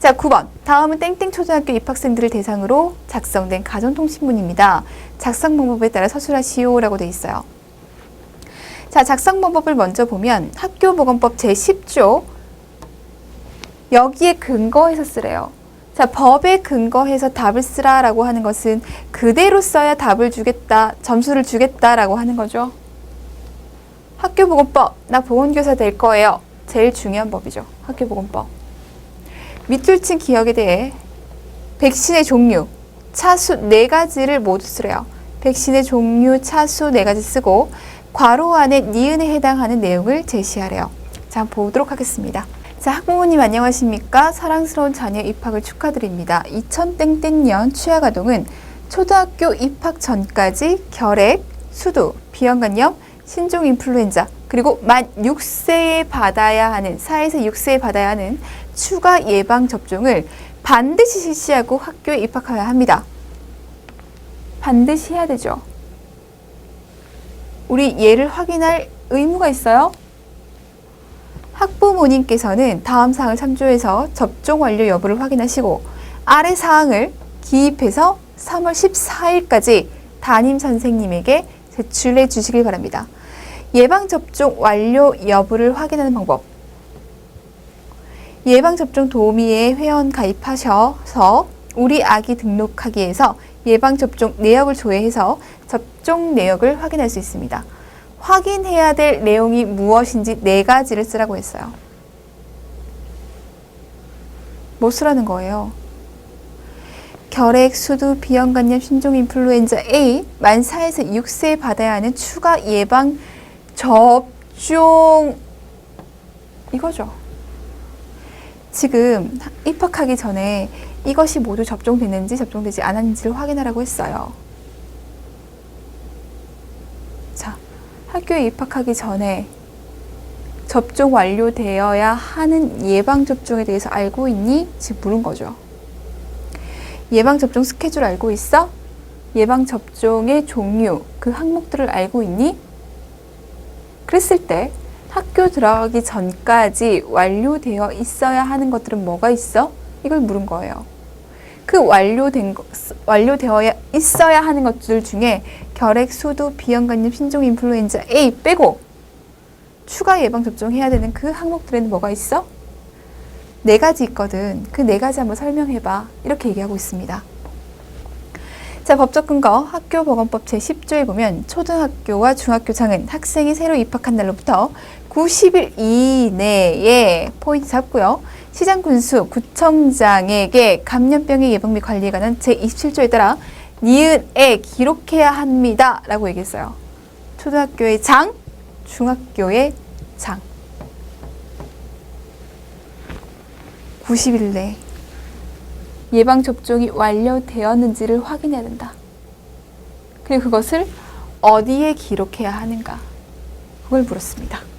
자, 9번. 다음은 땡땡 초등학교 입학생들을 대상으로 작성된 가정통신문입니다. 작성 방법에 따라 서술하시오라고 돼 있어요. 자, 작성 방법을 먼저 보면 학교보건법 제10조 여기에 근거해서 쓰래요. 자, 법에 근거해서 답을 쓰라라고 하는 것은 그대로 써야 답을 주겠다, 점수를 주겠다라고 하는 거죠. 학교보건법, 나 보건교사 될 거예요. 제일 중요한 법이죠. 학교보건법. 밑줄 친 기억에 대해 백신의 종류, 차수 4가지를 모두 쓰래요. 백신의 종류, 차수 4가지 쓰고 괄호 안에 니은에 해당하는 내용을 제시하래요. 자, 보도록 하겠습니다. 자, 학부모님 안녕하십니까? 사랑스러운 자녀 입학을 축하드립니다. 2000년 취하가동은 초등학교 입학 전까지 결핵, 수두, 비형간염, 신종인플루엔자, 그리고 만 6세에 받아야 하는, 4에서 6세에 받아야 하는 추가 예방접종을 반드시 실시하고 학교에 입학해야 합니다. 반드시 해야 되죠. 우리 얘를 확인할 의무가 있어요. 학부모님께서는 다음 사항을 참조해서 접종 완료 여부를 확인하시고 아래 사항을 기입해서 3월 14일까지 담임 선생님에게 제출해 주시길 바랍니다. 예방접종 완료 여부를 확인하는 방법. 예방접종 도우미에 회원 가입하셔서 우리 아기 등록하기에서 예방접종 내역을 조회해서 접종 내역을 확인할 수 있습니다. 확인해야 될 내용이 무엇인지 4가지를 쓰라고 했어요. 뭐 쓰라는 거예요? 결핵, 수두, 비형간염, 신종인플루엔자 A 만 4에서 6세에 받아야 하는 추가 예방 접종 이거죠. 지금 입학하기 전에 이것이 모두 접종됐는지 접종되지 않았는지를 확인하라고 했어요. 자, 학교에 입학하기 전에 접종 완료되어야 하는 예방접종에 대해서 알고 있니? 지금 물은 거죠. 예방접종 스케줄 알고 있어? 예방접종의 종류, 그 항목들을 알고 있니? 그랬을 때 학교 들어가기 전까지 완료되어 있어야 하는 것들은 뭐가 있어? 이걸 물은 거예요. 그 완료되어야 있어야 하는 것들 중에 결핵, 수두, 비형간염, 신종인플루엔자 A 빼고 추가 예방접종 해야 되는 그 항목들에는 뭐가 있어? 4가지 있거든. 그 4가지 한번 설명해봐. 이렇게 얘기하고 있습니다. 자, 법적 근거 학교보건법 제10조에 보면 초등학교와 중학교장은 학생이 새로 입학한 날로부터 90일 이내에 포인트 잡고요. 시장군수, 구청장에게 감염병의 예방 및 관리에 관한 제27조에 따라 니은에 기록해야 합니다. 라고 얘기했어요. 초등학교의 장, 중학교의 장. 90일 내에 예방접종이 완료되었는지를 확인해야 된다. 그리고 그것을 어디에 기록해야 하는가? 그걸 물었습니다.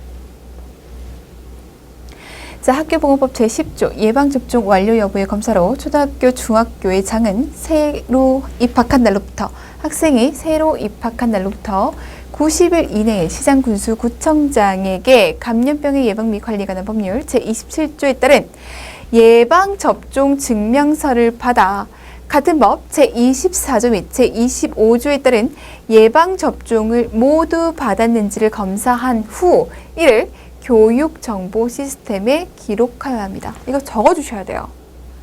자, 학교보건법 제10조 예방접종 완료 여부의 검사로 초등학교, 중학교의 장은 새로 입학한 날로부터 학생이 새로 입학한 날로부터 90일 이내에 시장군수, 구청장에게 감염병의 예방 및 관리에 관한 법률 제27조에 따른 예방접종 증명서를 받아 같은 법 제24조 및 제25조에 따른 예방접종을 모두 받았는지를 검사한 후 이를 교육정보 시스템에 기록하여야 합니다. 이거 적어주셔야 돼요.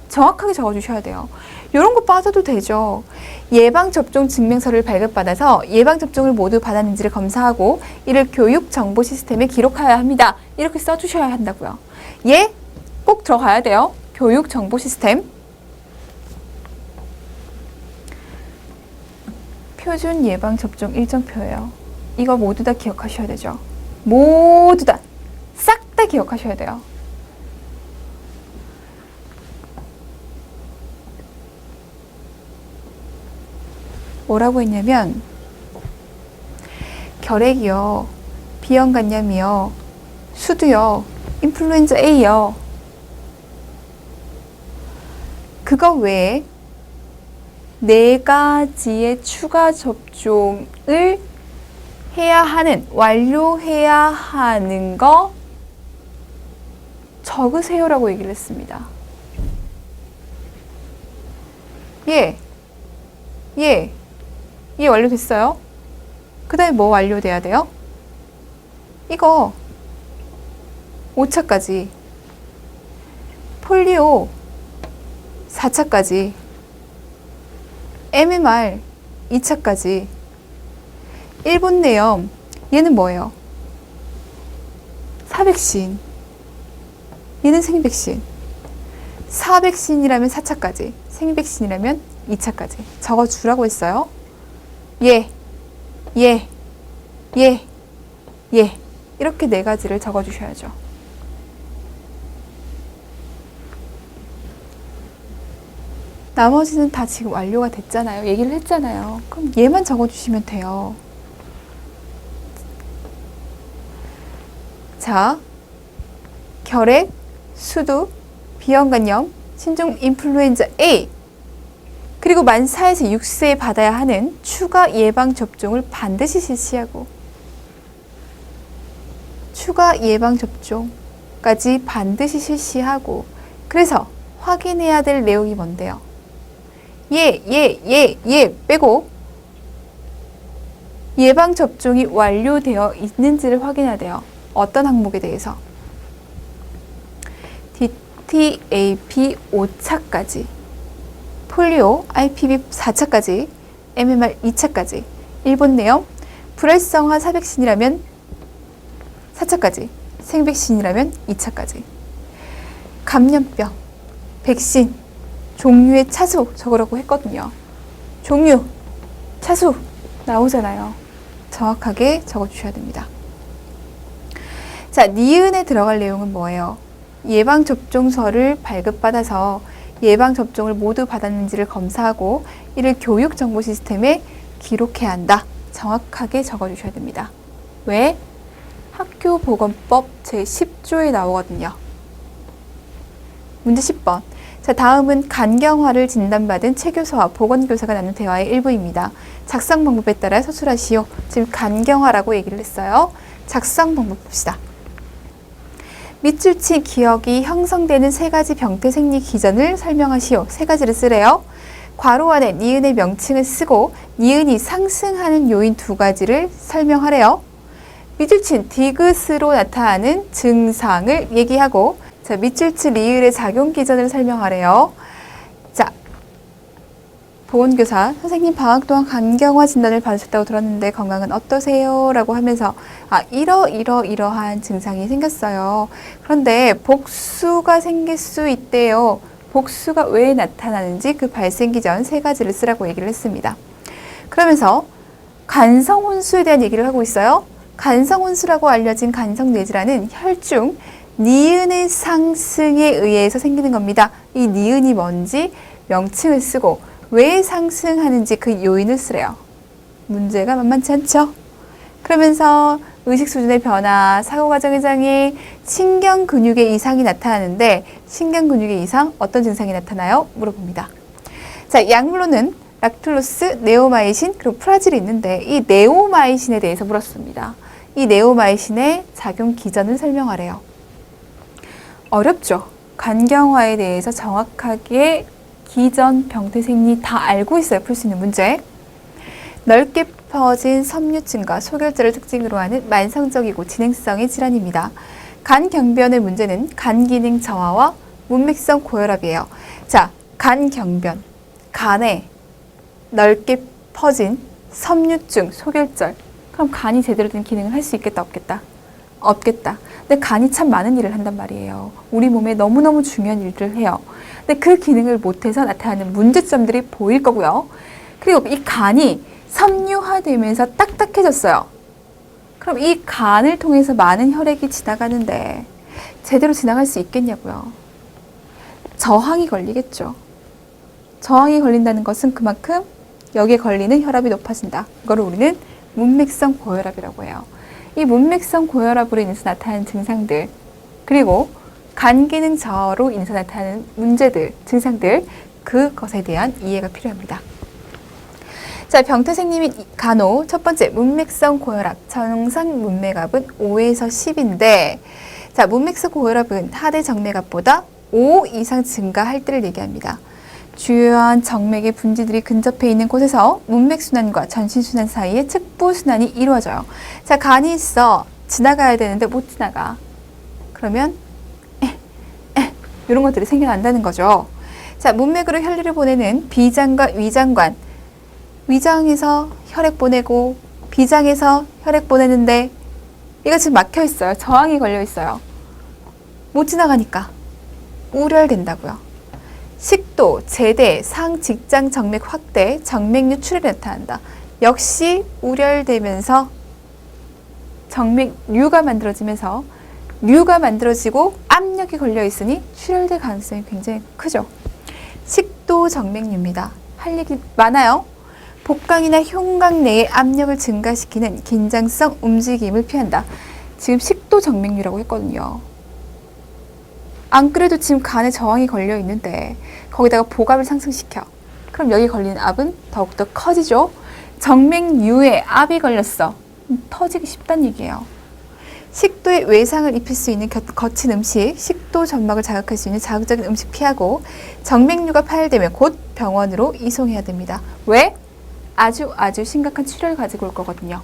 정확하게 적어주셔야 돼요. 이런 거 빠져도 되죠. 예방접종 증명서를 발급받아서 예방접종을 모두 받았는지를 검사하고 이를 교육정보 시스템에 기록하여야 합니다. 이렇게 써주셔야 한다고요. 예? 꼭 들어가야 돼요. 교육정보 시스템. 표준 예방접종 일정표예요. 이거 모두 다 기억하셔야 되죠. 모두 다. 싹 다 기억하셔야 돼요. 뭐라고 했냐면 결핵이요, 비형간염이요, 수두요, 인플루엔자 A요. 그거 외에 4가지의 추가 접종을 해야 하는, 완료해야 하는 거 적으세요라고 얘기를 했습니다. 예, 예, 예 완료됐어요. 그 다음에 뭐 완료돼야 돼요? 이거 5차까지, 폴리오 4차까지, MMR 2차까지, 일본내염 얘는 뭐예요? 사백신, 얘는 생백신. 사백신이라면 4차까지, 생백신이라면 2차까지 적어주라고 했어요. 예, 예, 예, 예. 이렇게 4가지를 적어주셔야죠. 나머지는 다 지금 완료가 됐잖아요. 얘기를 했잖아요. 그럼 얘만 적어주시면 돼요. 자, 결핵, 수두, 비형간염, 신종 인플루엔자 A, 그리고 만 4에서 6세에 받아야 하는 추가 예방 접종을 반드시 실시하고, 추가 예방 접종까지 반드시 실시하고, 그래서 확인해야 될 내용이 뭔데요? 예 빼고 예방 접종이 완료되어 있는지를 확인해야 돼요. 어떤 항목에 대해서? DTaP 5차까지, 폴리오, IPV 4차까지, MMR 2차까지, 일본내염, 불활성화 사백신이라면 4차까지, 생백신이라면 2차까지. 감염병, 백신, 종류의 차수 적으라고 했거든요. 종류, 차수 나오잖아요. 정확하게 적어주셔야 됩니다. 자, 니은에 들어갈 내용은 뭐예요? 예방접종서를 발급받아서 예방접종을 모두 받았는지를 검사하고 이를 교육정보 시스템에 기록해야 한다. 정확하게 적어주셔야 됩니다. 왜? 학교보건법 제10조에 나오거든요. 문제 10번. 자, 다음은 간경화를 진단받은 최교사와 보건교사가 나눈 대화의 일부입니다. 작성 방법에 따라 서술하시오. 지금 간경화라고 얘기를 했어요. 작성 방법 봅시다. 밑줄치 기억이 형성되는 3가지 병태 생리 기전을 설명하시오. 3가지를 쓰래요. 괄호 안에 니은의 명칭을 쓰고 니은이 상승하는 요인 2가지를 설명하래요. 밑줄친 디귿으로 나타나는 증상을 얘기하고, 자, 밑줄치 리을의 작용 기전을 설명하래요. 자, 보건교사, 선생님 방학 동안 간경화 진단을 받으셨다고 들었는데 건강은 어떠세요? 라고 하면서 이러한 증상이 생겼어요. 그런데 복수가 생길 수 있대요. 복수가 왜 나타나는지 그 발생기 전 3가지를 쓰라고 얘기를 했습니다. 그러면서 간성혼수에 대한 얘기를 하고 있어요. 간성혼수라고 알려진 간성뇌질환은 혈중 니은의 상승에 의해서 생기는 겁니다. 이 니은이 뭔지 명칭을 쓰고 왜 상승하는지 그 요인을 쓰래요. 문제가 만만치 않죠? 그러면서 의식 수준의 변화, 사고 과정의 장애, 신경 근육의 이상이 나타나는데 신경 근육의 이상 어떤 증상이 나타나요? 물어봅니다. 자, 약물로는 락툴로스, 네오마이신, 그리고 프라질이 있는데 이 네오마이신에 대해서 물었습니다. 이 네오마이신의 작용 기전을 설명하래요. 어렵죠? 간경화에 대해서 정확하게 기전, 병태, 생리 다 알고 있어야 풀 수 있는 문제. 넓게 퍼진 섬유증과 소결절을 특징으로 하는 만성적이고 진행성의 질환입니다. 간경변의 문제는 간기능 저하와 문맥성 고혈압이에요. 자, 간경변, 간에 넓게 퍼진 섬유증, 소결절. 그럼 간이 제대로 된 기능을 할 수 있겠다, 없겠다? 없겠다. 근데 간이 참 많은 일을 한단 말이에요. 우리 몸에 너무너무 중요한 일들을 해요. 근데 그 기능을 못해서 나타나는 문제점들이 보일 거고요. 그리고 이 간이 섬유화되면서 딱딱해졌어요. 그럼 이 간을 통해서 많은 혈액이 지나가는데 제대로 지나갈 수 있겠냐고요. 저항이 걸리겠죠. 저항이 걸린다는 것은 그만큼 여기에 걸리는 혈압이 높아진다. 이걸 우리는 문맥성 고혈압이라고 해요. 이 문맥성 고혈압으로 인해서 나타나는 증상들, 그리고 간 기능 저하로 인해서 나타나는 문제들, 증상들, 그것에 대한 이해가 필요합니다. 자, 병태생 및 간호 첫 번째 문맥성 고혈압, 정상 문맥압은 5에서 10인데, 자, 문맥성 고혈압은 하대 정맥압보다 5 이상 증가할 때를 얘기합니다. 주요한 정맥의 분지들이 근접해 있는 곳에서 문맥순환과 전신순환 사이에 측부순환이 이루어져요. 자, 간이 있어. 지나가야 되는데 못 지나가. 그러면 이런 것들이 생겨난다는 거죠. 자, 문맥으로 혈류를 보내는 비장과 위장관. 위장에서 혈액 보내고 비장에서 혈액 보내는데 얘가 지금 막혀 있어요. 저항이 걸려 있어요. 못 지나가니까 우렬된다고요. 식도, 제대, 상직장 정맥 확대, 정맥류 출혈이 나타난다. 역시 우렬되면서 정맥류가 만들어지면서 류가 만들어지고 압력이 걸려 있으니 출혈될 가능성이 굉장히 크죠. 식도 정맥류입니다. 할 얘기 많아요. 복강이나 흉곽 내의 압력을 증가시키는 긴장성 움직임을 피한다. 지금 식도 정맥류라고 했거든요. 안 그래도 지금 간에 저항이 걸려 있는데 거기다가 복압을 상승시켜. 그럼 여기 걸리는 압은 더욱더 커지죠. 정맥류에 압이 걸렸어. 터지기 쉽다는 얘기예요. 식도에 외상을 입힐 수 있는 거친 음식, 식도 점막을 자극할 수 있는 자극적인 음식 피하고 정맥류가 파열되면 곧 병원으로 이송해야 됩니다. 왜? 아주 심각한 출혈을 가지고 올 거거든요.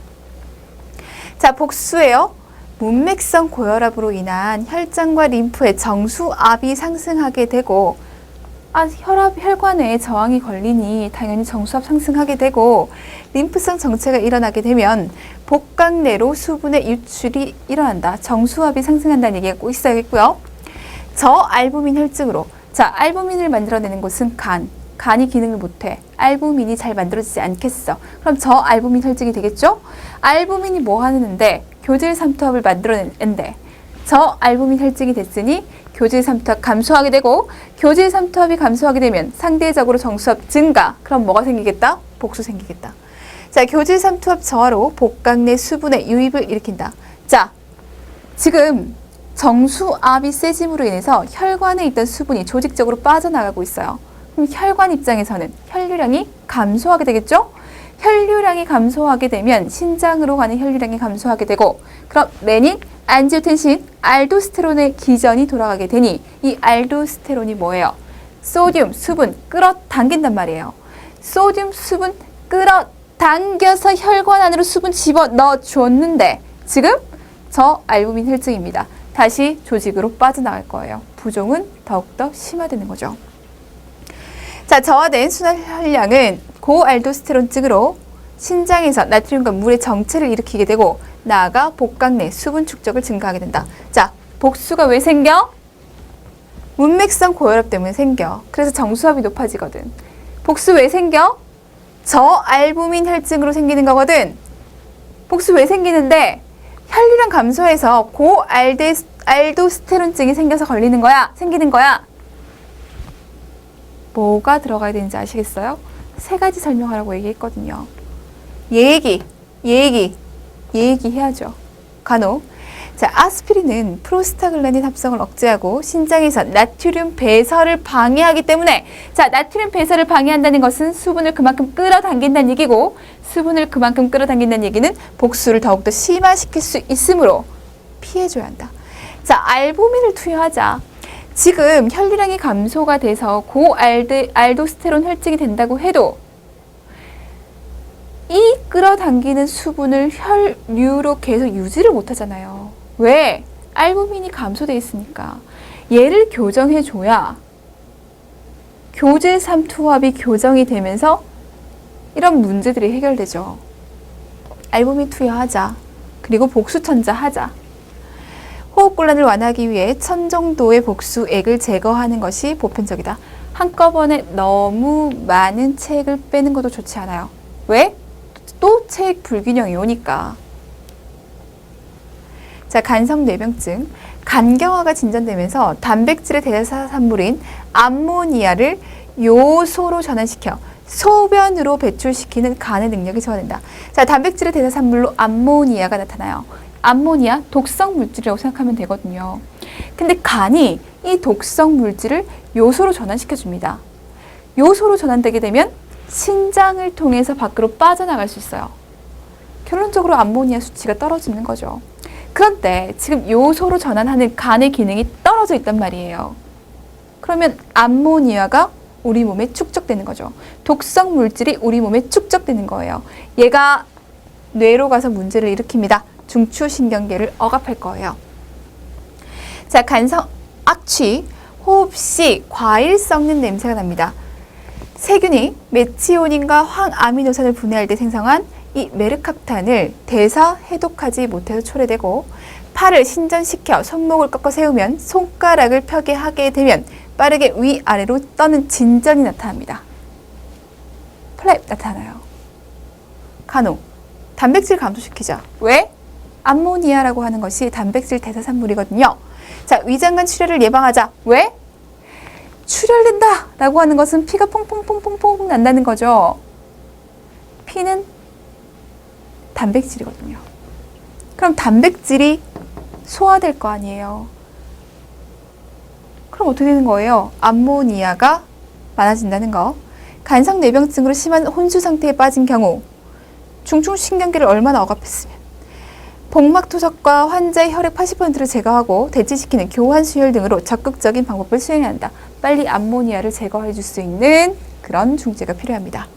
자, 복수예요. 문맥성 고혈압으로 인한 혈장과 림프의 정수압이 상승하게 되고 혈관에 저항이 걸리니 당연히 정수압 상승하게 되고 림프성 정체가 일어나게 되면 복강 내로 수분의 유출이 일어난다. 정수압이 상승한다는 얘기가 꼭 있어야겠고요. 저알부민 혈증으로 자, 알부민을 만들어내는 곳은 간이 기능을 못해. 알부민이 잘 만들어지지 않겠어. 그럼 저알부민 혈증이 되겠죠? 알부민이 뭐 하는데 교질 삼투압을 만들어내는데 저알부민 혈증이 됐으니 교질 삼투압 감소하게 되고 교질 삼투압이 감소하게 되면 상대적으로 정수압 증가. 그럼 뭐가 생기겠다? 복수 생기겠다. 자, 교질 삼투압 저하로 복강 내 수분의 유입을 일으킨다. 자, 지금 정수압이 세짐으로 인해서 혈관에 있던 수분이 조직적으로 빠져나가고 있어요. 그럼 혈관 입장에서는 혈류량이 감소하게 되겠죠? 혈류량이 감소하게 되면 신장으로 가는 혈류량이 감소하게 되고 그럼 레닌, 안지오텐신, 알도스테론의 기전이 돌아가게 되니 이 알도스테론이 뭐예요? 소듐, 수분 끌어당긴단 말이에요. 소듐, 수분 끌어당겨서 혈관 안으로 수분 집어넣어 줬는데 지금 저알부민 혈증입니다. 다시 조직으로 빠져나갈 거예요. 부종은 더욱더 심화되는 거죠. 자, 저하된 순환 혈량은 고알도스테론증으로 신장에서 나트륨과 물의 정체를 일으키게 되고 나아가 복강 내 수분 축적을 증가하게 된다. 자, 복수가 왜 생겨? 문맥성 고혈압 때문에 생겨. 그래서 정수압이 높아지거든. 복수 왜 생겨? 저알부민 혈증으로 생기는 거거든. 복수 왜 생기는데? 혈류량 감소해서 고알도스테론증이 생겨서 걸리는 거야. 생기는 거야. 뭐가 들어가야 되는지 아시겠어요? 세 가지 설명하라고 얘기했거든요. 얘기 해야죠. 간혹. 자, 아스피린은 프로스타글란딘 합성을 억제하고 신장에서 나트륨 배설을 방해하기 때문에 자, 나트륨 배설을 방해한다는 것은 수분을 그만큼 끌어당긴다는 얘기고 수분을 그만큼 끌어당긴다는 얘기는 복수를 더욱더 심화시킬 수 있으므로 피해줘야 한다. 자, 알부민을 투여하자. 지금 혈류량이 감소가 돼서 고알도스테론 혈증이 된다고 해도 이 끌어당기는 수분을 혈류로 계속 유지를 못하잖아요. 왜? 알부민이 감소돼 있으니까. 얘를 교정해줘야 교질 삼투압이 교정이 되면서 이런 문제들이 해결되죠. 알부민 투여하자. 그리고 복수천자 하자. 호흡곤란을 완화하기 위해 1000 정도의 복수액을 제거하는 것이 보편적이다. 한꺼번에 너무 많은 체액을 빼는 것도 좋지 않아요. 왜? 또 체액 불균형이 오니까. 자, 간성뇌병증. 간경화가 진전되면서 단백질의 대사 산물인 암모니아를 요소로 전환시켜 소변으로 배출시키는 간의 능력이 저하된다. 자, 단백질의 대사 산물로 암모니아가 나타나요. 암모니아 독성 물질이라고 생각하면 되거든요. 근데 간이 이 독성 물질을 요소로 전환시켜 줍니다. 요소로 전환되게 되면 신장을 통해서 밖으로 빠져나갈 수 있어요. 결론적으로 암모니아 수치가 떨어지는 거죠. 그런데 지금 요소로 전환하는 간의 기능이 떨어져 있단 말이에요. 그러면 암모니아가 우리 몸에 축적되는 거죠. 독성 물질이 우리 몸에 축적되는 거예요. 얘가 뇌로 가서 문제를 일으킵니다. 중추신경계를 억압할 거예요. 자, 간성 악취, 호흡 시 과일 썩는 냄새가 납니다. 세균이 메치오닌과 황아미노산을 분해할 때 생성한 이 메르캅탄을 대사 해독하지 못해서 초래되고, 팔을 신전시켜 손목을 꺾어 세우면 손가락을 펴게 하게 되면 빠르게 위아래로 떠는 진전이 나타납니다. 플랩 나타나요. 간혹 단백질 감소시키자. 왜? 암모니아라고 하는 것이 단백질 대사산물이거든요. 자, 위장관 출혈을 예방하자. 왜? 출혈된다 라고 하는 것은 피가 퐁퐁퐁퐁퐁 난다는 거죠. 피는 단백질이거든요. 그럼 단백질이 소화될 거 아니에요. 그럼 어떻게 되는 거예요? 암모니아가 많아진다는 거. 간성뇌병증으로 심한 혼수 상태에 빠진 경우, 중추신경계를 얼마나 억압했으면, 복막투석과 환자의 혈액 80%를 제거하고 대치시키는 교환수혈 등으로 적극적인 방법을 수행해야 한다. 빨리 암모니아를 제거해 줄 수 있는 그런 중재가 필요합니다.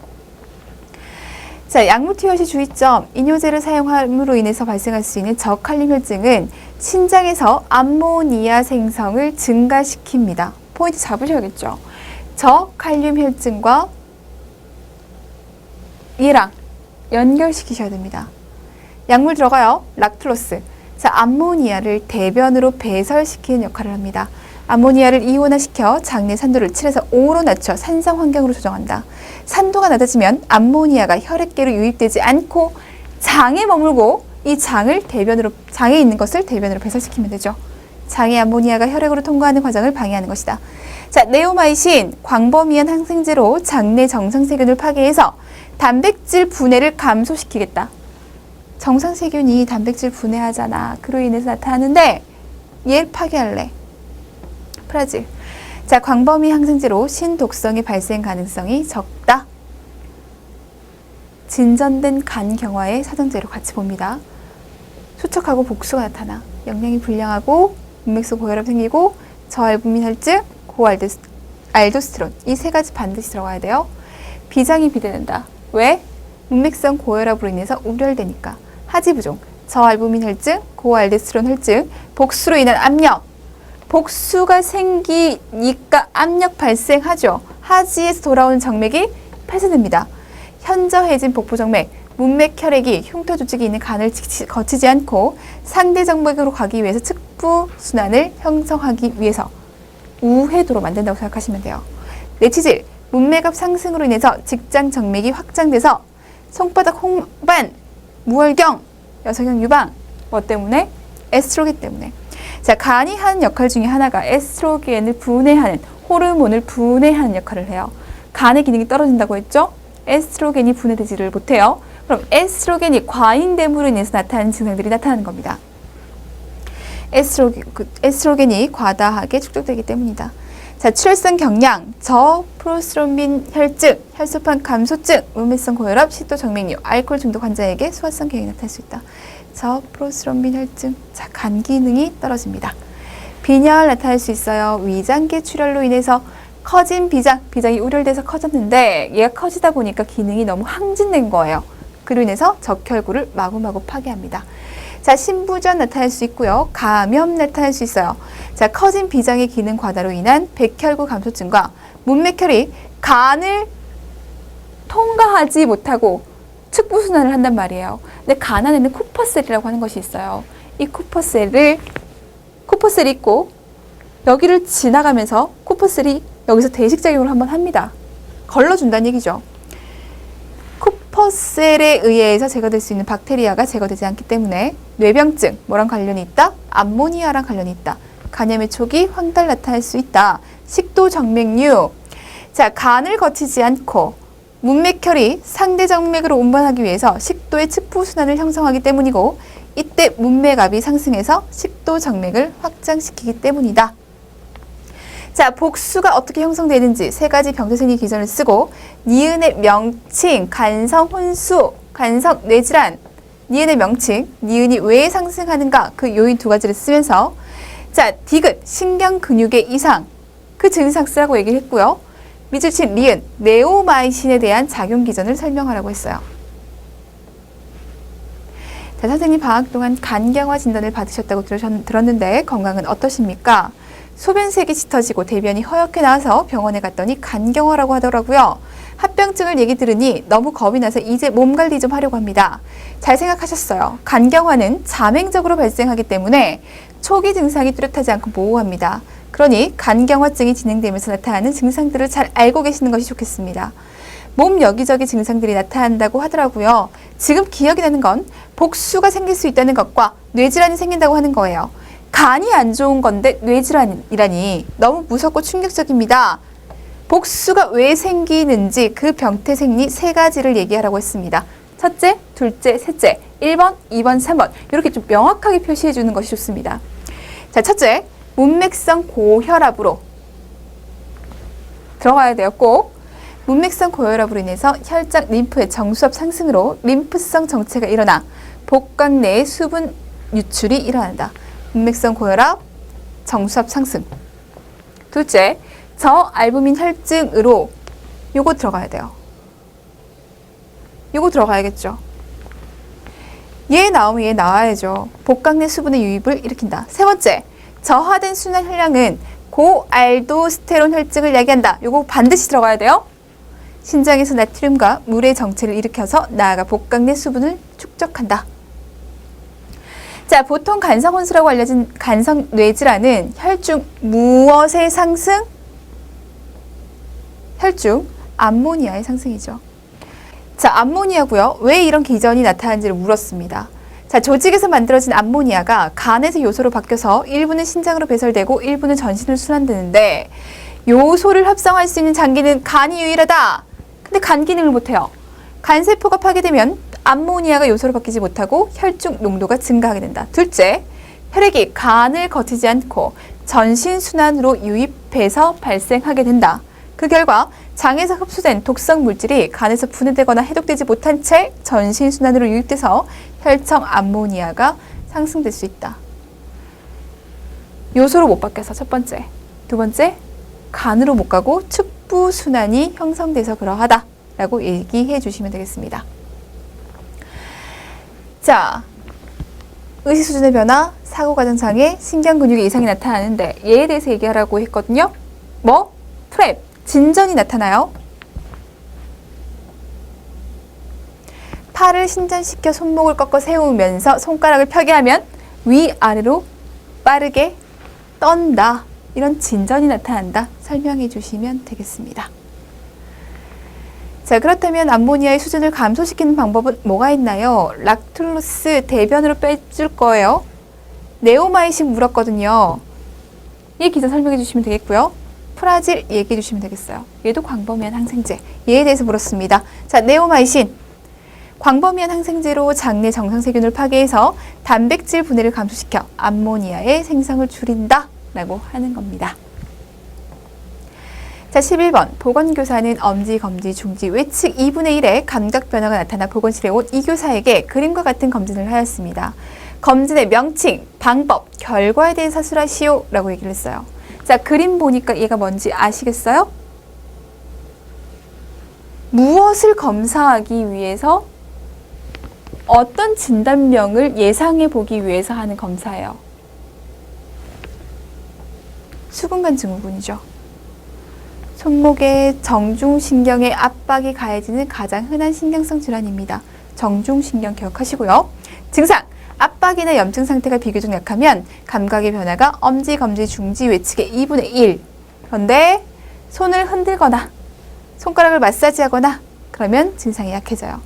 자, 약물투여시 주의점. 이뇨제를 사용함으로 인해서 발생할 수 있는 저칼륨 혈증은 신장에서 암모니아 생성을 증가시킵니다. 포인트 잡으셔야겠죠. 저칼륨 혈증과 얘랑 연결시키셔야 됩니다. 약물 들어가요. 락툴로스. 자, 암모니아를 대변으로 배설시키는 역할을 합니다. 암모니아를 이온화시켜 장내 산도를 7에서 5로 낮춰 산성 환경으로 조정한다. 산도가 낮아지면 암모니아가 혈액계로 유입되지 않고 장에 머물고, 이 장을 대변으로, 장에 있는 것을 대변으로 배설시키면 되죠. 장의 암모니아가 혈액으로 통과하는 과정을 방해하는 것이다. 자, 네오마이신, 광범위한 항생제로 장내 정상세균을 파괴해서 단백질 분해를 감소시키겠다. 정상세균이 단백질 분해하잖아. 그로 인해서 나타나는데 얘를 파괴할래. 프라질. 자, 광범위 항생제로 신독성의 발생 가능성이 적다. 진전된 간 경화의 사정제로 같이 봅니다. 수척하고 복수가 나타나. 영양이 불량하고 문맥성 고혈압 생기고 저알부민 혈증, 고알도스테론, 이 세 가지 반드시 들어가야 돼요. 비장이 비대된다. 왜? 문맥성 고혈압으로 인해서 우려되니까. 하지부종, 저알부민 혈증, 고알도스테론 혈증, 복수로 인한 압력. 복수가 생기니까 압력 발생하죠. 하지에서 돌아오는 정맥이 폐쇄됩니다. 현저해진 복부정맥, 문맥 혈액이 흉터 조직이 있는 간을 거치지 않고 상대 정맥으로 가기 위해서 측부 순환을 형성하기 위해서 우회도로 만든다고 생각하시면 돼요. 내치질, 문맥압 상승으로 인해서 직장 정맥이 확장돼서 손바닥 홍반, 무월경, 여성형 유방. 뭐 때문에? 에스트로겐 때문에. 자, 간이 하는 역할 중에 하나가 에스트로겐을 분해하는, 호르몬을 분해하는 역할을 해요. 간의 기능이 떨어진다고 했죠? 에스트로겐이 분해되지를 못해요. 그럼 에스트로겐이 과잉됨으로 인해서 나타나는 증상들이 나타나는 겁니다. 에스트로겐이 과다하게 축적되기 때문이다. 자, 출혈성 경량, 저프로스트론빈 혈증, 혈소판 감소증, 문맥성 고혈압, 식도 정맥류, 알코올 중독 환자에게 소화성 경이 나타날 수 있다. 저프로스트론빈 혈증, 자, 간 기능이 떨어집니다. 빈혈 나타날 수 있어요. 위장계 출혈로 인해서 커진 비장이 우려돼서 커졌는데 얘가 커지다 보니까 기능이 너무 항진된 거예요. 그로 인해서 적혈구를 마구마구 파괴합니다. 자, 신부전 나타날 수 있고요. 감염 나타날 수 있어요. 자, 커진 비장의 기능 과다로 인한 백혈구 감소증과 문맥혈이 간을 통과하지 못하고 측부순환을 한단 말이에요. 근데 간 안에는 쿠퍼셀이라고 하는 것이 있어요. 이 쿠퍼셀이 있고 여기를 지나가면서 쿠퍼셀이 여기서 대식작용을 한번 합니다. 걸러준다는 얘기죠. 쿠퍼셀에 의해서 제거될 수 있는 박테리아가 제거되지 않기 때문에 뇌병증, 뭐랑 관련이 있다? 암모니아랑 관련이 있다. 간염의 초기 황달 나타날 수 있다. 식도 정맥류. 자, 간을 거치지 않고 문맥혈이 상대 정맥으로 운반하기 위해서 식도의 측부순환을 형성하기 때문이고, 이때 문맥압이 상승해서 식도 정맥을 확장시키기 때문이다. 자, 복수가 어떻게 형성되는지 세 가지 병태생리 기전을 쓰고, 니은의 명칭, 간성 혼수, 간성 뇌질환, 니은의 명칭, 니은이 왜 상승하는가, 그 요인 두 가지를 쓰면서, 자, 디귿, 신경 근육의 이상, 그 증상 쓰라고 얘기를 했고요. 밑줄 친 리은, 네오마이신에 대한 작용 기전을 설명하라고 했어요. 자, 선생님 방학 동안 간경화 진단을 받으셨다고 들었는데 건강은 어떠십니까? 소변색이 짙어지고 대변이 허옇게 나와서 병원에 갔더니 간경화라고 하더라고요. 합병증을 얘기 들으니 너무 겁이 나서 이제 몸 관리 좀 하려고 합니다. 잘 생각하셨어요. 간경화는 자맹적으로 발생하기 때문에 초기 증상이 뚜렷하지 않고 모호합니다. 그러니 간경화증이 진행되면서 나타나는 증상들을 잘 알고 계시는 것이 좋겠습니다. 몸 여기저기 증상들이 나타난다고 하더라고요. 지금 기억이 나는 건 복수가 생길 수 있다는 것과 뇌질환이 생긴다고 하는 거예요. 간이 안 좋은 건데 뇌질환이라니 너무 무섭고 충격적입니다. 복수가 왜 생기는지 그 병태 생리 세 가지를 얘기하라고 했습니다. 첫째, 둘째, 셋째, 1번, 2번, 3번 이렇게 좀 명확하게 표시해 주는 것이 좋습니다. 자, 첫째, 문맥성 고혈압으로 들어가야 돼요. 꼭. 문맥성 고혈압으로 인해서 혈장 림프의 정수압 상승으로 림프성 정체가 일어나 복각 내의 수분 유출이 일어난다. 문맥성 고혈압, 정수압 상승. 둘째, 저알부민 혈증으로 요거 들어가야 돼요. 요거 들어가야겠죠. 얘 나오면 얘 나와야죠. 복각 내 수분의 유입을 일으킨다. 세 번째, 저하된 순환 혈량은 고알도스테론 혈증을 야기한다. 요거 반드시 들어가야 돼요. 신장에서 나트륨과 물의 정체를 일으켜서 나아가 복각 내 수분을 축적한다. 자, 보통 간성 혼수라고 알려진 간성 뇌질환은 혈중 무엇의 상승? 혈중 암모니아의 상승이죠. 자, 암모니아고요. 왜 이런 기전이 나타나는지를 물었습니다. 자, 조직에서 만들어진 암모니아가 간에서 요소로 바뀌어서 일부는 신장으로 배설되고 일부는 전신으로 순환되는데 요소를 합성할 수 있는 장기는 간이 유일하다. 근데 간 기능을 못해요. 간세포가 파괴되면 암모니아가 요소로 바뀌지 못하고 혈중 농도가 증가하게 된다. 둘째, 혈액이 간을 거치지 않고 전신 순환으로 유입해서 발생하게 된다. 그 결과 장에서 흡수된 독성 물질이 간에서 분해되거나 해독되지 못한 채 전신 순환으로 유입돼서 혈청 암모니아가 상승될 수 있다. 요소로 못 바뀌어서 첫 번째. 두 번째, 간으로 못 가고 축부 순환이 형성돼서 그러하다 라고 얘기해 주시면 되겠습니다. 자, 의식 수준의 변화, 사고 과정 장애, 신경 근육의 이상이 나타나는데 얘에 대해서 얘기하라고 했거든요. 뭐? 프랩, 진전이 나타나요. 팔을 신전시켜 손목을 꺾어 세우면서 손가락을 펴게 하면 위아래로 빠르게 떤다. 이런 진전이 나타난다. 설명해 주시면 되겠습니다. 자, 그렇다면 암모니아의 수준을 감소시키는 방법은 뭐가 있나요? 락툴로스 대변으로 빼줄 거예요. 네오마이신 물었거든요. 이 기전 설명해 주시면 되겠고요. 프라질 얘기해 주시면 되겠어요. 얘도 광범위한 항생제. 얘에 대해서 물었습니다. 자, 네오마이신. 광범위한 항생제로 장내 정상세균을 파괴해서 단백질 분해를 감소시켜 암모니아의 생성을 줄인다 라고 하는 겁니다. 자, 11번. 보건교사는 엄지, 검지, 중지, 외측 2분의 1의 감각 변화가 나타나 보건실에 온 이 교사에게 그림과 같은 검진을 하였습니다. 검진의 명칭, 방법, 결과에 대해 서술하시오 라고 얘기를 했어요. 자, 그림 보니까 얘가 뭔지 아시겠어요? 무엇을 검사하기 위해서 어떤 진단명을 예상해 보기 위해서 하는 검사예요. 수근관 증후군이죠. 손목의 정중신경의 압박이 가해지는 가장 흔한 신경성 질환입니다. 정중신경 기억하시고요. 증상, 압박이나 염증 상태가 비교적 약하면 감각의 변화가 엄지, 검지, 중지, 외측의 2분의 1. 그런데 손을 흔들거나 손가락을 마사지하거나 그러면 증상이 약해져요.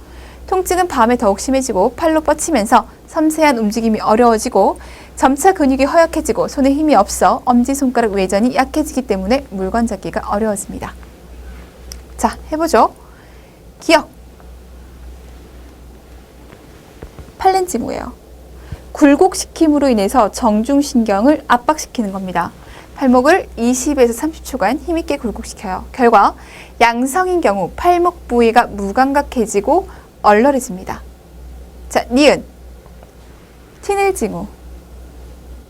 통증은 밤에 더욱 심해지고 팔로 뻗치면서 섬세한 움직임이 어려워지고 점차 근육이 허약해지고 손에 힘이 없어 엄지손가락 외전이 약해지기 때문에 물건 잡기가 어려워집니다. 자, 해보죠. 기억. 팔렌 징후예요. 굴곡시킴으로 인해서 정중신경을 압박시키는 겁니다. 팔목을 20에서 30초간 힘있게 굴곡시켜요. 결과 양성인 경우 팔목 부위가 무감각해지고 얼얼해집니다. 자, 니은. 티넬 징후.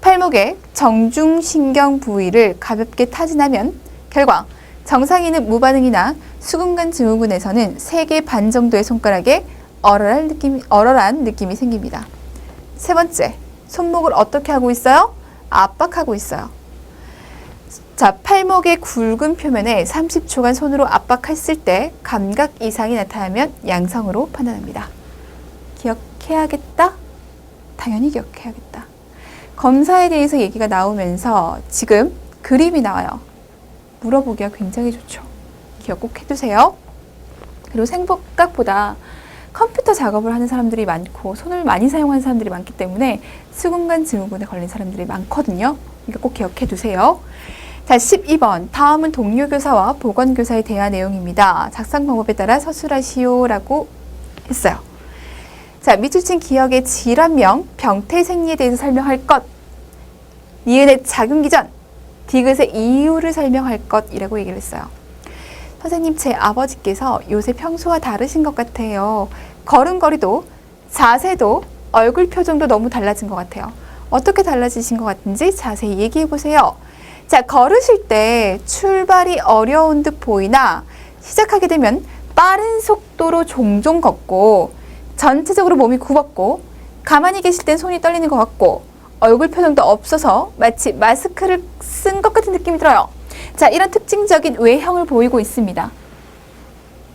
팔목의 정중신경 부위를 가볍게 타진하면 결과 정상인은 무반응이나 수근관 증후군에서는 3개 반 정도의 손가락에 얼얼한 느낌이 생깁니다. 세 번째, 손목을 어떻게 하고 있어요? 압박하고 있어요. 자, 팔목의 굵은 표면에 30초간 손으로 압박했을 때 감각 이상이 나타나면 양성으로 판단합니다. 기억해야겠다? 당연히 기억해야겠다. 검사에 대해서 얘기가 나오면서 지금 그림이 나와요. 물어보기가 굉장히 좋죠. 기억 꼭 해두세요. 그리고 생각보다 컴퓨터 작업을 하는 사람들이 많고 손을 많이 사용하는 사람들이 많기 때문에 수근관 증후군에 걸린 사람들이 많거든요. 이거 꼭 기억해 두세요. 자, 12번. 다음은 동료 교사와 보건 교사의 대화 내용입니다. 작성 방법에 따라 서술하시오라고 했어요. 자, 밑줄친 기억의 질환명, 병태 생리에 대해서 설명할 것, 니은의 작용 기전, 디귿의 이유를 설명할 것이라고 얘기를 했어요. 선생님, 제 아버지께서 요새 평소와 다르신 것 같아요. 걸음걸이도, 자세도, 얼굴 표정도 너무 달라진 것 같아요. 어떻게 달라지신 것 같은지 자세히 얘기해 보세요. 자, 걸으실 때 출발이 어려운 듯 보이나 시작하게 되면 빠른 속도로 종종 걷고 전체적으로 몸이 굽었고 가만히 계실 땐 손이 떨리는 것 같고 얼굴 표정도 없어서 마치 마스크를 쓴 것 같은 느낌이 들어요. 자, 이런 특징적인 외형을 보이고 있습니다.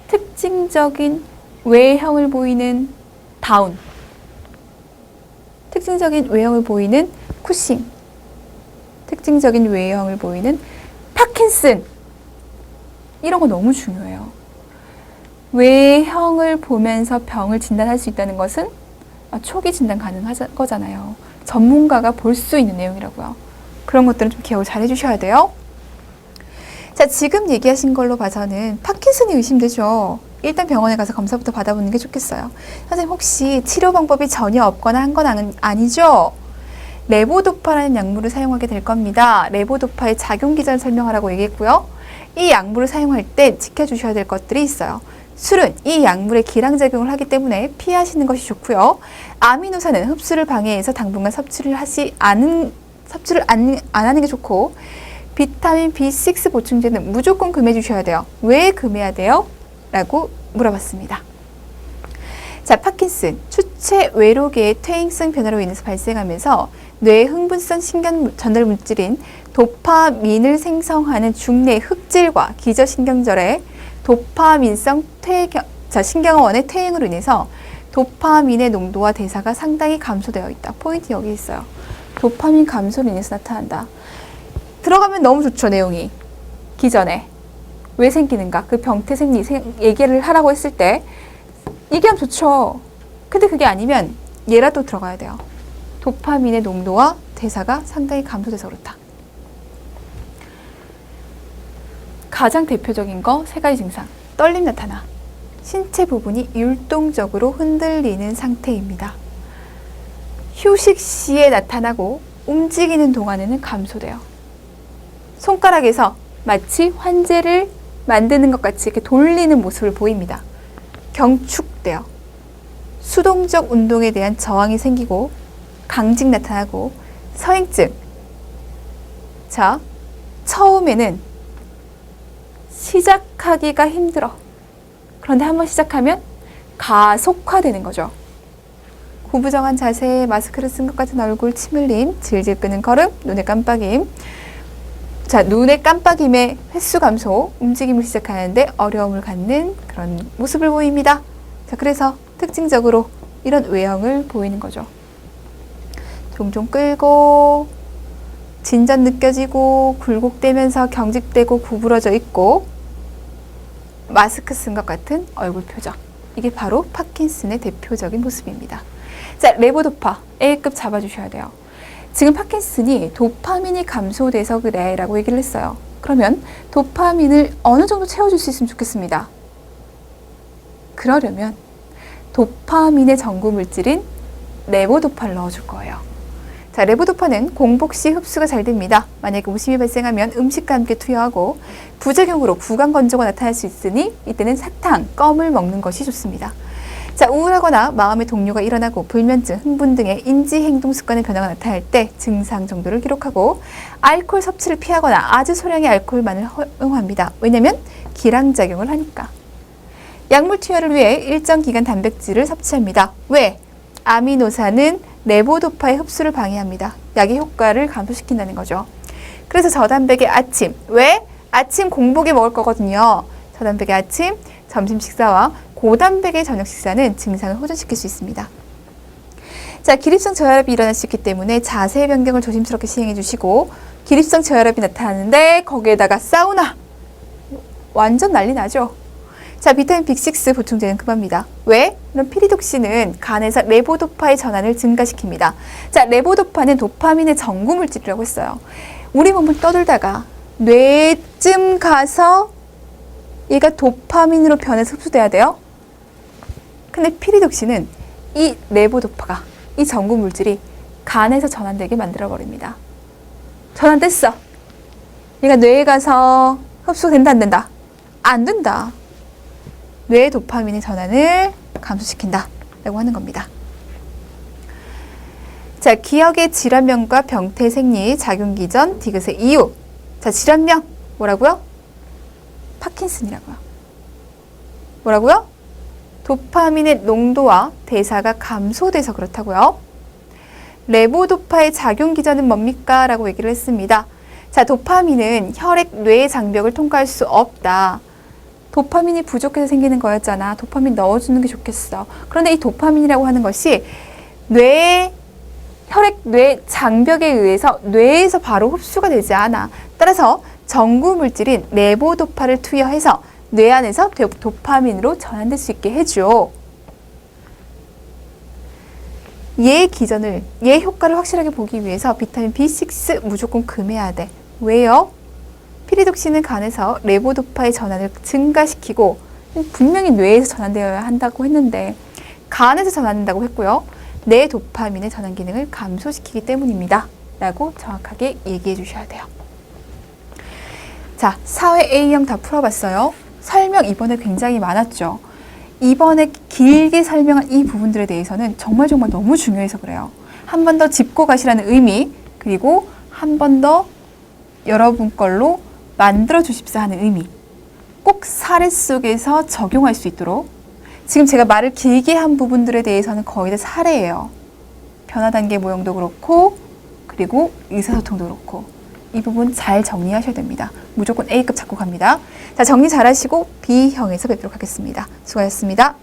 특징적인 외형을 보이는 다운, 특징적인 외형을 보이는 쿠싱, 특징적인 외형을 보이는 파킨슨. 이런 거 너무 중요해요. 외형을 보면서 병을 진단할 수 있다는 것은 초기 진단 가능한 거잖아요. 전문가가 볼 수 있는 내용이라고요. 그런 것들은 좀 기억을 잘 해주셔야 돼요. 자, 지금 얘기하신 걸로 봐서는 파킨슨이 의심되죠. 일단 병원에 가서 검사부터 받아보는 게 좋겠어요. 선생님, 혹시 치료 방법이 전혀 없거나 한 건 아니죠? 레보도파라는 약물을 사용하게 될 겁니다. 레보도파의 작용 기전을 설명하라고 얘기했고요. 이 약물을 사용할 때 지켜주셔야 될 것들이 있어요. 술은 이 약물에 기량작용을 하기 때문에 피하시는 것이 좋고요. 아미노산은 흡수를 방해해서 당분간 섭취를 안 하는 게 좋고, 비타민 B6 보충제는 무조건 금해 주셔야 돼요. 왜 금해야 돼요? 라고 물어봤습니다. 자, 파킨슨, 추체 외로계의 퇴행성 변화로 인해서 발생하면서 뇌 흥분성 신경 전달 물질인 도파민을 생성하는 중뇌 흑질과 기저신경절의 도파민성 신경원의 퇴행으로 인해서 도파민의 농도와 대사가 상당히 감소되어 있다. 포인트 여기 있어요. 도파민 감소로 인해서 나타난다. 들어가면 너무 좋죠, 내용이. 기전에 왜 생기는가, 그 병태 생리 얘기를 하라고 했을 때 얘기하면 좋죠. 근데 그게 아니면 얘라도 들어가야 돼요. 도파민의 농도와 대사가 상당히 감소돼서 그렇다. 가장 대표적인 거 3가지 증상. 떨림 나타나. 신체 부분이 율동적으로 흔들리는 상태입니다. 휴식 시에 나타나고 움직이는 동안에는 감소돼요. 손가락에서 마치 환제를 만드는 것 같이 이렇게 돌리는 모습을 보입니다. 경축돼요. 수동적 운동에 대한 저항이 생기고 강직 나타나고 서행증. 자, 처음에는 시작하기가 힘들어. 그런데 한번 시작하면 가속화되는 거죠. 구부정한 자세, 마스크를 쓴 것 같은 얼굴, 침 흘림, 질질 끄는 걸음, 눈의 깜빡임. 자, 눈의 깜빡임의 횟수 감소, 움직임을 시작하는데 어려움을 갖는 그런 모습을 보입니다. 자, 그래서 특징적으로 이런 외형을 보이는 거죠. 종종 끌고, 진전 느껴지고, 굴곡대면서 경직되고 구부러져 있고, 마스크 쓴 것 같은 얼굴 표정. 이게 바로 파킨슨의 대표적인 모습입니다. 자, 레보도파 A급 잡아주셔야 돼요. 지금 파킨슨이 도파민이 감소돼서 그래 라고 얘기를 했어요. 그러면 도파민을 어느 정도 채워줄 수 있으면 좋겠습니다. 그러려면 도파민의 전구 물질인 레보도파를 넣어줄 거예요. 자, 레보도파는 공복 시 흡수가 잘 됩니다. 만약에 오심이 발생하면 음식과 함께 투여하고 부작용으로 구강 건조가 나타날 수 있으니 이때는 사탕, 껌을 먹는 것이 좋습니다. 자, 우울하거나 마음의 동요가 일어나고 불면증, 흥분 등의 인지 행동 습관의 변화가 나타날 때 증상 정도를 기록하고 알코올 섭취를 피하거나 아주 소량의 알코올만을 허용합니다. 왜냐하면 기량작용을 하니까. 약물 투여를 위해 일정 기간 단백질을 섭취합니다. 왜? 아미노산은 레보도파의 흡수를 방해합니다. 약의 효과를 감소시킨다는 거죠. 그래서 저단백의 아침. 왜? 아침 공복에 먹을 거거든요. 저단백의 아침, 점심 식사와 고단백의 저녁 식사는 증상을 호전시킬 수 있습니다. 자, 기립성 저혈압이 일어날 수 있기 때문에 자세 변경을 조심스럽게 시행해 주시고, 기립성 저혈압이 나타나는데 거기에다가 사우나! 완전 난리 나죠? 자, 비타민 B6 보충제는 금합니다. 왜? 이런 피리독신은 간에서 레보도파의 전환을 증가시킵니다. 자, 레보도파는 도파민의 전구물질이라고 했어요. 우리 몸을 떠돌다가 뇌쯤 가서 얘가 도파민으로 변해서 흡수돼야 돼요. 근데 피리독신은 이 레보도파가, 이 전구물질이 간에서 전환되게 만들어버립니다. 전환됐어. 얘가 뇌에 가서 흡수가 된다, 안 된다? 안 된다. 뇌의 도파민의 전환을 감소시킨다 라고 하는 겁니다. 자, 기억의 질환명과 병태 생리, 작용기 전, 디귿의 이유. 자, 질환명 뭐라고요? 파킨슨이라고요. 뭐라고요? 도파민의 농도와 대사가 감소돼서 그렇다고요. 레보도파의 작용 기전은 뭡니까? 라고 얘기를 했습니다. 자, 도파민은 혈액 뇌 장벽을 통과할 수 없다. 도파민이 부족해서 생기는 거였잖아. 도파민 넣어주는 게 좋겠어. 그런데 이 도파민이라고 하는 것이 혈액 뇌 장벽에 의해서 뇌에서 바로 흡수가 되지 않아. 따라서 전구 물질인 레보도파를 투여해서 뇌 안에서 도파민으로 전환될 수 있게 해줘. 얘 효과를 확실하게 보기 위해서 비타민 B6 무조건 금해야 돼. 왜요? 피리독신은 간에서 레보도파의 전환을 증가시키고, 분명히 뇌에서 전환되어야 한다고 했는데 간에서 전환된다고 했고요. 뇌 도파민의 전환 기능을 감소시키기 때문입니다. 라고 정확하게 얘기해 주셔야 돼요. 자, 사회 A형 다 풀어봤어요. 설명 이번에 굉장히 많았죠. 이번에 길게 설명한 이 부분들에 대해서는 정말 너무 중요해서 그래요. 한 번 더 짚고 가시라는 의미, 그리고 한 번 더 여러분 걸로 만들어 주십사 하는 의미, 꼭 사례 속에서 적용할 수 있도록. 지금 제가 말을 길게 한 부분들에 대해서는 거의 다 사례예요. 변화 단계 모형도 그렇고, 그리고 의사소통도 그렇고, 이 부분 잘 정리하셔야 됩니다. 무조건 A급 잡고 갑니다. 자, 정리 잘 하시고 B형에서 뵙도록 하겠습니다. 수고하셨습니다.